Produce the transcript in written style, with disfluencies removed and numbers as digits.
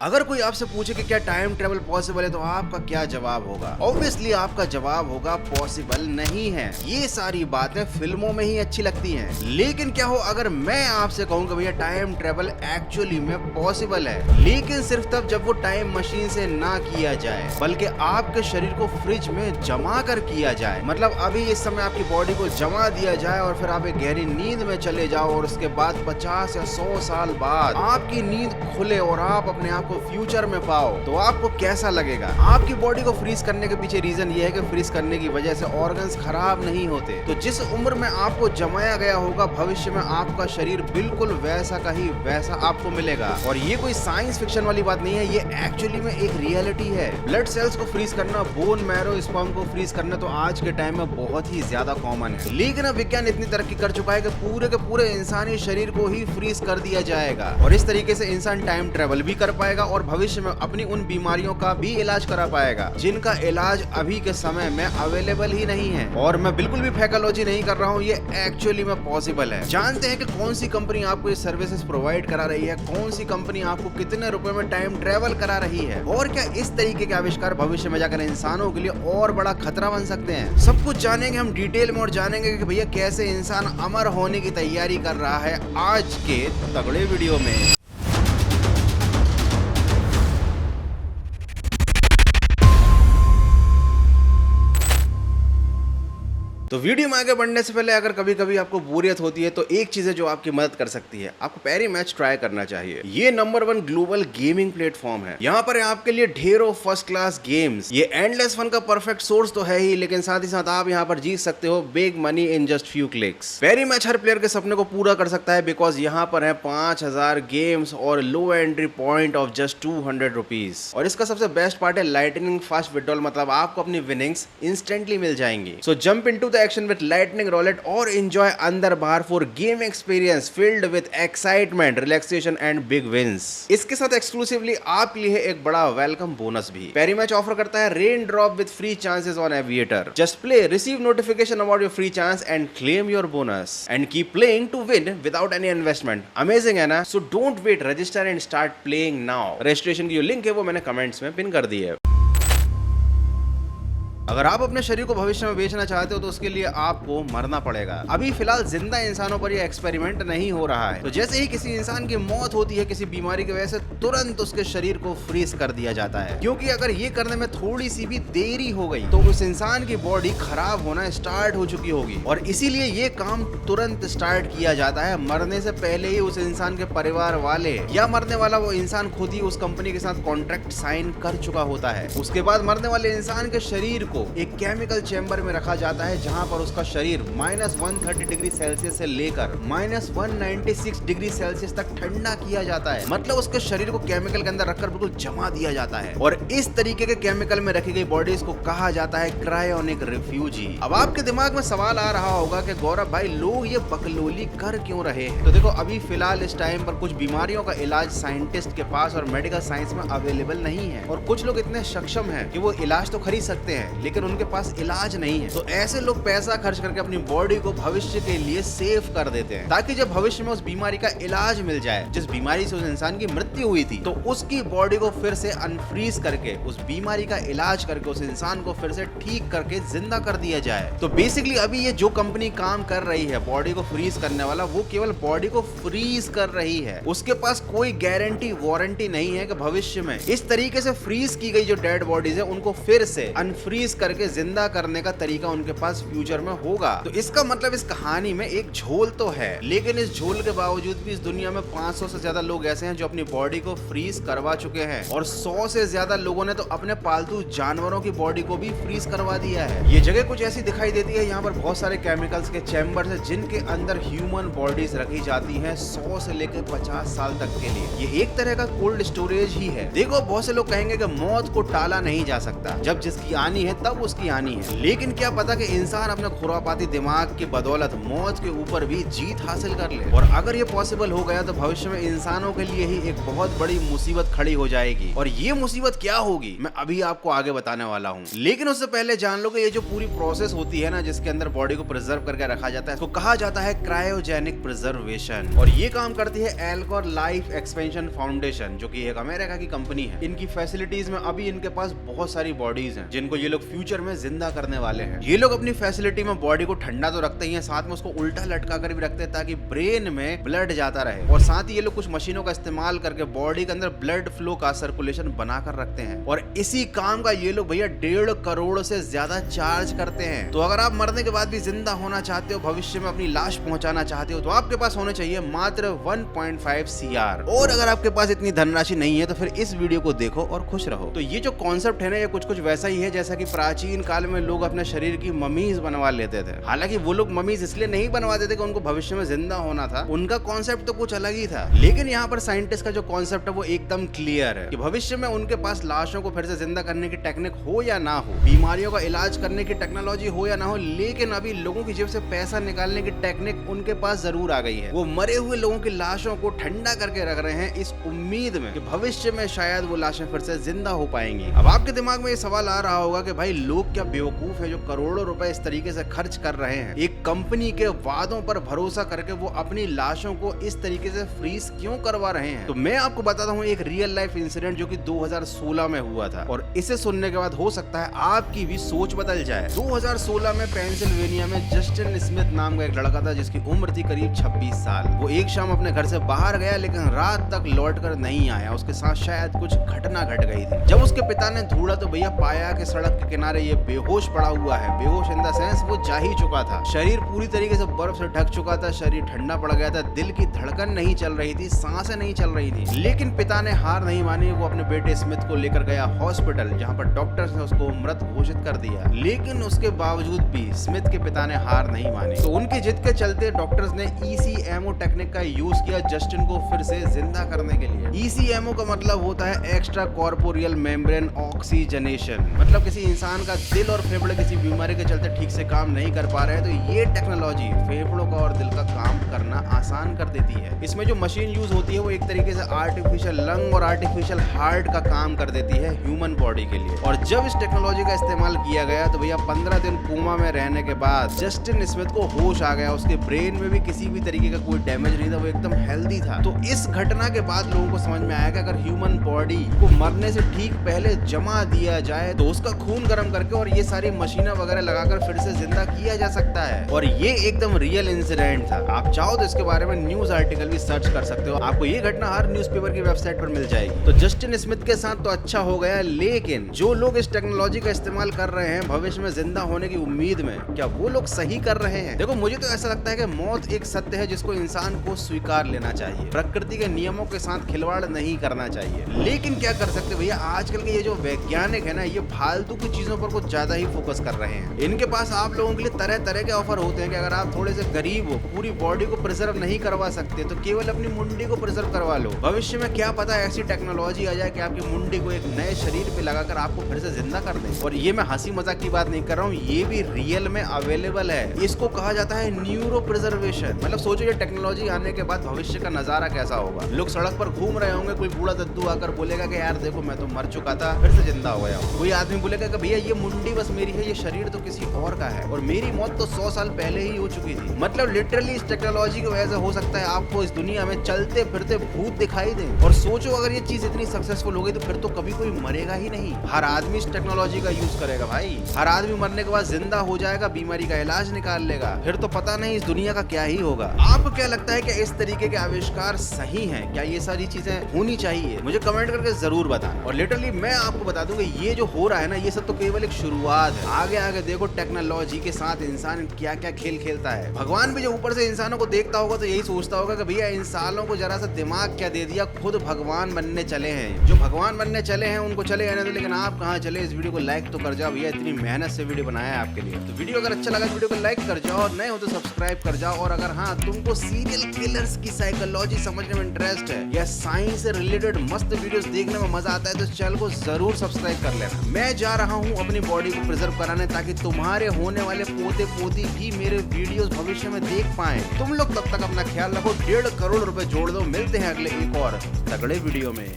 अगर कोई आपसे पूछे कि क्या टाइम ट्रेवल पॉसिबल है तो आपका क्या जवाब होगा? ऑब्वियसली आपका जवाब होगा पॉसिबल नहीं है। ये सारी बातें फिल्मों में ही अच्छी लगती हैं। लेकिन क्या हो अगर मैं आपसे कहूँ कि भैया टाइम ट्रेवल एक्चुअली में पॉसिबल है, लेकिन सिर्फ तब जब वो टाइम मशीन से ना किया जाए बल्कि आपके शरीर को फ्रिज में जमा कर किया जाए। मतलब अभी इस समय आपकी बॉडी को जमा दिया जाए और फिर आप एक गहरी नींद में चले जाओ और उसके बाद 50 या 100 साल बाद आपकी नींद खुले और आप अपने आप को फ्यूचर में पाओ, तो आपको कैसा लगेगा? आपकी बॉडी को फ्रीज करने के पीछे रीजन ये है कि फ्रीज करने की वजह से ऑर्गन्स खराब नहीं होते। तो जिस उम्र में आपको जमाया गया होगा भविष्य में आपका शरीर बिल्कुल वैसा का ही वैसा आपको मिलेगा। और ये कोई साइंस फिक्शन वाली बात नहीं है, ये एक्चुअली में एक रियलिटी है। ब्लड सेल्स को फ्रीज करना, बोन मैरो स्पर्म को फ्रीज करना तो आज के टाइम में बहुत ही ज्यादा कॉमन है। लेकिन अब विज्ञान इतनी तरक्की कर चुका है कि पूरे के पूरे इंसानी शरीर को ही फ्रीज कर दिया जाएगा और इस तरीके से इंसान टाइम ट्रेवल भी कर पाएगा और भविष्य में अपनी उन बीमारियों का भी इलाज करा पाएगा जिनका इलाज अभी के समय में अवेलेबल ही नहीं है। और मैं बिल्कुल भी फैकोलॉजी नहीं कर रहा हूँ, ये एक्चुअली में पॉसिबल है। जानते हैं कि कौन सी कंपनी आपको ये सर्विसेज प्रोवाइड करा रही है, कौन सी कंपनी आपको कितने रुपए में टाइम ट्रेवल करा रही है और क्या इस तरीके के आविष्कार भविष्य में जाकर इंसानों के लिए और बड़ा खतरा बन सकते हैं। सब कुछ जानेंगे हम डिटेल में और जानेंगे कि भैया कैसे इंसान अमर होने की तैयारी कर रहा है आज के तगड़े वीडियो में। तो वीडियो में आगे बढ़ने से पहले अगर कभी कभी आपको बोरियत होती है तो एक चीज है जो आपकी मदद कर सकती है, आपको पैरी मैच ट्राई करना चाहिए। ये नंबर 1 ग्लोबल गेमिंग प्लेटफॉर्म है। यहाँ पर है आपके लिए ढेरों फर्स्ट क्लास गेम्स। ये एंडलेस फन का परफेक्ट सोर्स तो है ही, लेकिन साथ ही साथ आप यहाँ पर जीत सकते हो big money in just few clicks. Parimatch हर प्लेयर के सपने को पूरा कर सकता है बिकॉज यहाँ पर है 5000 गेम्स और low entry point of just 200 rupees. और इसका सबसे बेस्ट पार्ट है लाइटनिंग फास्ट विड्रॉल, मतलब आपको अपनी विनिंग्स इंस्टेंटली मिल जाएंगी। So jump into action with lightning roulette और enjoy अंदर बाहर for game experience filled with excitement, relaxation and big wins। इसके साथ एक्सक्लूसिवली आपके लिए एक बड़ा वेलकम बोनस भी। पैरी मैच ऑफर करता है rain drop with free chances on Aviator। Just play, receive notification about your free chance and claim your bonus and keep playing to win without any investment। Amazing है ना? So don't wait, register and start playing now। Registration की जो link है वो मैंने comments में pin कर दी है। अगर आप अपने शरीर को भविष्य में बेचना चाहते हो तो उसके लिए आपको मरना पड़ेगा। अभी फिलहाल जिंदा इंसानों पर यह एक्सपेरिमेंट नहीं हो रहा है। तो जैसे ही किसी इंसान की मौत होती है किसी बीमारी की वजह से, तुरंत उसके शरीर को फ्रीज कर दिया जाता है, क्योंकि अगर ये करने में थोड़ी सी भी देरी हो गई तो उस इंसान की बॉडी खराब होना स्टार्ट हो चुकी होगी। और इसीलिए ये काम तुरंत स्टार्ट किया जाता है। मरने से पहले ही उस इंसान के परिवार वाले या मरने वाला वो इंसान खुद ही उस कंपनी के साथ कॉन्ट्रैक्ट साइन कर चुका होता है। उसके बाद मरने वाले इंसान के शरीर को एक केमिकल चेंबर में रखा जाता है जहां पर उसका शरीर -130 डिग्री सेल्सियस से लेकर -196 डिग्री सेल्सियस तक ठंडा किया जाता है। मतलब उसके शरीर को केमिकल के अंदर रखकर बिल्कुल जमा दिया जाता है और इस तरीके के केमिकल में रखी गई बॉडीज को कहा जाता है क्रायोनिक रिफ्यूजी। अब आपके दिमाग में सवाल आ रहा होगा कि गौरव भाई लोग ये बकलोली कर क्यों रहे हैं? तो देखो अभी फिलहाल इस टाइम पर कुछ बीमारियों का इलाज साइंटिस्ट के पास और मेडिकल साइंस में अवेलेबल नहीं है और कुछ लोग इतने सक्षम हैं कि वो इलाज तो खरीद सकते हैं लेकिन उनके पास इलाज नहीं है। तो ऐसे लोग पैसा खर्च करके अपनी बॉडी को भविष्य के लिए सेव कर देते हैं ताकि जब भविष्य में उस बीमारी का इलाज मिल जाए, जिस बीमारी से उस इंसान की मृत्यु हुई थी, तो उसकी बॉडी को फिर से अनफ्रीज करके उस बीमारी का इलाज करके उस इंसान को फिर से ठीक करके जिंदा कर दिया जाए। तो बेसिकली अभी ये जो कंपनी काम कर रही है बॉडी को फ्रीज करने वाला, वो केवल बॉडी को फ्रीज कर रही है। उसके पास कोई गारंटी वारंटी नहीं है कि भविष्य में इस तरीके से फ्रीज की गई जो डेड बॉडीज है उनको फिर से अनफ्रीज करके जिंदा करने का तरीका उनके पास फ्यूचर में होगा। तो इसका मतलब इस कहानी में एक झोल तो है, लेकिन इस झोल के बावजूद भी इस दुनिया में 500 से ज्यादा लोग ऐसे हैं जो अपनी बॉडी को फ्रीज करवा चुके हैं और 100 से ज्यादा लोगों ने तो अपने पालतू जानवरों की बॉडी को भी फ्रीज करवा दिया है। ये जगह कुछ ऐसी दिखाई देती है, यहाँ पर बहुत सारे केमिकल्स के चैम्बर्स हैं जिनके अंदर ह्यूमन बॉडीज रखी जाती हैं 100 से लेकर 50 साल तक के लिए। ये एक तरह का कोल्ड स्टोरेज ही है। देखो बहुत से लोग कहेंगे कि मौत को टाला नहीं जा सकता, जब जिसकी आनी है तब उसकी आनी है। लेकिन क्या पता कि इंसान अपने खुरापाती दिमाग की बदौलत मौत के ऊपर भी जीत हासिल कर ले। और अगर ये पॉसिबल हो गया तो भविष्य में इंसानों के लिए ही एक बहुत बड़ी मुसीबत खड़ी हो जाएगी। और ये मुसीबत क्या होगी मैं अभी आपको आगे बताने वाला हूँ। लेकिन उससे पहले जान लो कि ये जो पूरी प्रोसेस होती है ना, जिसके अंदर बॉडी को प्रिजर्व करके रखा जाता है, तो कहा जाता है क्रायोजेनिक प्रिजर्वेशन। और ये काम करती है एल्कोर लाइफ एक्सपेंशन फाउंडेशन, जो कि एक अमेरिका की कंपनी है। इनकी फैसिलिटीज में अभी इनके पास बहुत सारी बॉडीज हैं जिनको ये लोग फ्यूचर में जिंदा करने वाले हैं। ये लोग अपनी फैसिलिटी में बॉडी को ठंडा तो रखते ही हैं, साथ में उसको उल्टा लटका कर भी रखते हैं ताकि ब्रेन में ब्लड जाता रहे। और साथ ही ये लोग कुछ मशीनों का इस्तेमाल करके बॉडी के अंदर ब्लड फ्लो का सर्कुलेशन बनाकर रखते हैं। और इसी काम का ये लोग भैया 1.5 करोड़ से ज्यादा चार्ज करते हैं। तो अगर आप मरने के बाद भी जिंदा होना चाहते हो, भविष्य में अपनी लाश पहुंचाना चाहते हो, तो आपके पास होने चाहिए मात्र 1.5 CR। और अगर आपके पास इतनी धनराशि नहीं है तो फिर इस वीडियो को देखो और खुश रहो। तो ये जो कॉन्सेप्ट है ना, ये कुछ वैसा ही है जैसा कि प्राचीन काल में लोग अपने शरीर की ममीज बनवा लेते थे। हालांकि वो लोग ममीज इसलिए नहीं बनवाते थे कि उनको भविष्य में जिंदा होना था, उनका कॉन्सेप्ट तो कुछ अलग ही था। लेकिन यहाँ पर साइंटिस्ट का जो कॉन्सेप्ट है वो एकदम क्लियर है कि भविष्य में उनके पास लाशों को फिर से जिंदा करने की टेक्निक हो या ना हो, बीमारियों का इलाज करने की टेक्नोलॉजी हो या ना हो, लेकिन अभी लोगों की जेब से पैसा निकालने की टेक्निक उनके पास जरूर आ गई है। वो मरे हुए लोगों की लाशों को ठंडा करके रख रहे हैं इस उम्मीद में कि भविष्य में शायद वो लाशें फिर से जिंदा हो पाएंगी। अब आपके दिमाग में ये सवाल आ रहा होगा कि भाई लोग क्या बेवकूफ है जो करोड़ों रुपए इस तरीके से खर्च कर रहे हैं, एक कंपनी के वादों पर भरोसा करके वो अपनी लाशों को इस तरीके से फ्रीज क्यों करवा रहे हैं। तो मैं आपको बताता हूँ एक रियल लाइफ इंसिडेंट जो कि 2016 में हुआ था, और इसे सुनने के बाद हो सकता है आपकी भी सोच बदल जाए। 2016 में पेंसिल्वेनिया में जस्टिन स्मिथ नाम का एक लड़का था जिसकी उम्र थी करीब 26 साल। वो एक शाम अपने घर से बाहर गया लेकिन रात तक लौट कर नहीं आया। उसके साथ शायद कुछ घटना घट गई थी। जब उसके पिता ने ढूंढा तो भैया पाया कि सड़क के किनारे ये बेहोश पड़ा हुआ है। बेहोश इन द सेंस वो जा ही चुका था, शरीर पूरी तरीके से बर्फ से ढक चुका था, शरीर ठंडा पड़ गया था, दिल की धड़कन नहीं चल रही थी, सांसें नहीं चल रही थी। लेकिन पिता ने हार नहीं मानी, वो अपने बेटे स्मिथ को लेकर गया हॉस्पिटल, जहां पर डॉक्टर्स ने उसको मृत घोषित कर दिया। लेकिन उसके बावजूद भी स्मिथ के पिता ने हार नहीं मानी। तो उनकी जिद के चलते डॉक्टर्स ने ECMO टेक्निक का यूज किया जस्टिन को फिर से जिंदा करने के लिए। ECMO का मतलब होता है एक्स्ट्रा कॉर्पोरियल मेम्ब्रेन ऑक्सीजनेशन। मतलब किसी इंसान का दिल और फेफड़े किसी बीमारी के चलते ठीक से काम नहीं कर पा रहे हैं तो ये टेक्नोलॉजी फेफड़ों का और दिल का काम करना आसान कर देती है। इसमें जो मशीन यूज होती है वो एक तरीके से आर्टिफिशियल लंग और आर्टिफिशियल हार्ट का काम कर देती है ह्यूमन बॉडी के लिए। और जब इस टेक्नोलॉजी का इस्तेमाल किया गया तो भैया 15 दिन कोमा में रहने के बाद जस्टिन स्मिथ को होश आ गया। उसके ब्रेन में भी किसी भी तरीके का कोई डैमेज नहीं था, वो एकदम हेल्दी था। तो इस घटना के बाद लोगों को समझ में आया कि अगर ह्यूमन बॉडी को मरने से ठीक पहले जमा दिया जाए तो उसका खून गर्म करके और ये सारी मशीनें वगैरह लगाकर फिर से जिंदा किया जा सकता है। और ये एकदम रियल इंसिडेंट था। आप चाहो तो इसके बारे में न्यूज आर्टिकल भी सर्च कर सकते हो, आपको ये घटना हर न्यूज़पेपर की वेबसाइट पर मिल जाएगी। तो जस्टिन स्मिथ के साथ तो अच्छा हो गया, लेकिन जो लोग इस टेक्नोलॉजी का इस्तेमाल कर रहे हैं भविष्य में जिंदा होने की उम्मीद में, क्या वो लोग सही कर रहे हैं? देखो मुझे तो ऐसा लगता है कि मौत एक सत्य है जिसको इंसान को स्वीकार लेना चाहिए। प्रकृति के नियमों के साथ खिलवाड़ नहीं करना चाहिए। लेकिन क्या कर सकते भैया, आजकल के ये जो वैज्ञानिक है ना, ये फालतू की चीजों पर कुछ ज्यादा ही फोकस कर रहे हैं। इनके पास आप लोगों के लिए तरह तरह के ऑफर होते हैं कि अगर आप थोड़े से गरीब हो, पूरी बॉडी को प्रिजर्व नहीं करवा सकते, तो केवल अपनी मुंडी को प्रिजर्व करवा लो। भविष्य में क्या पता ऐसी टेक्नोलॉजी आ जाए कि आपकी मुंडी को एक नए शरीर पे लगाकर आपको फिर से जिंदा कर दे। और ये मैं हंसी मजाक की बात नहीं कर रहा हूँ, ये भी रियल में अवेलेबल है। इसको कहा जाता है न्यूरो प्रिजर्वेशन। मतलब सोचो ये टेक्नोलॉजी आने के बाद भविष्य का नजारा कैसा होगा। लोग सड़क पर घूम रहे होंगे, कोई बूढ़ा दद्दू आकर बोलेगा कि यार देखो मैं तो मर चुका था, फिर से जिंदा हो गया। कोई आदमी बोलेगा कि भैया ये मुंडी बस मेरी है, ये शरीर तो किसी और का है, और मेरी मौत तो 100 साल पहले ही हो चुकी थी। मतलब लिटरली इस टेक्नोलॉजी की वजह से हो सकता है आपको इस दुनिया में चलते फिरते भूत दिखाई दे। और सोचो अगर ये चीज इतनी सक्सेसफुल हो गई तो फिर तो कभी कोई मरेगा ही नहीं। हर आदमी इस टेक्नोलॉजी का यूज करेगा भाई। हर आदमी मरने के बाद जिंदा हो जाएगा, बीमारी का इलाज निकाल लेगा, फिर तो पता नहीं इस दुनिया का क्या ही होगा। आपको क्या लगता है कि इस तरीके के आविष्कार सही हैं? क्या ये सारी चीजें होनी चाहिए? मुझे कमेंट करके जरूर बताना। और लिटरली मैं आपको बता दूं कि ये जो हो रहा है ना, ये सब तो केवल एक शुरुआत है। आगे आगे देखो टेक्नोलॉजी के साथ इंसान क्या क्या खेल खेलता है। भगवान भी जो ऊपर से इंसानों को देखता होगा तो यही सोचता होगा कि भैया इन सालों को जरा सा दिमाग क्या दे दिया, खुद भगवान बनने चले हैं। जो भगवान बनने चले हैं उनको चले आने दो, लेकिन आप कहाँ चले? इस वीडियो को लाइक तो कर जाओ भैया, इतनी मेहनत से वीडियो बनाया है आपके लिए। तो वीडियो अगर अच्छा लगा वीडियो को लाइक कर जाओ, और नए हो तो सब्सक्राइब कर जाओ। और अगर हाँ तुमको सीरियल किलर्स की साइकोलॉजी समझने में इंटरेस्ट है या साइंस से रिलेटेड मस्त वीडियोस देखने में मजा आता है तो चैनल को जरूर सब्सक्राइब कर लेना। मैं जा रहा हूँ हूँ अपनी बॉडी को प्रिजर्व कराने, ताकि तुम्हारे होने वाले पोते पोती भी मेरे वीडियोस भविष्य में देख पाएं। तुम लोग तब तक अपना ख्याल रखो, 1.5 करोड़ रुपए जोड़ दो। मिलते हैं अगले एक और तगड़े वीडियो में।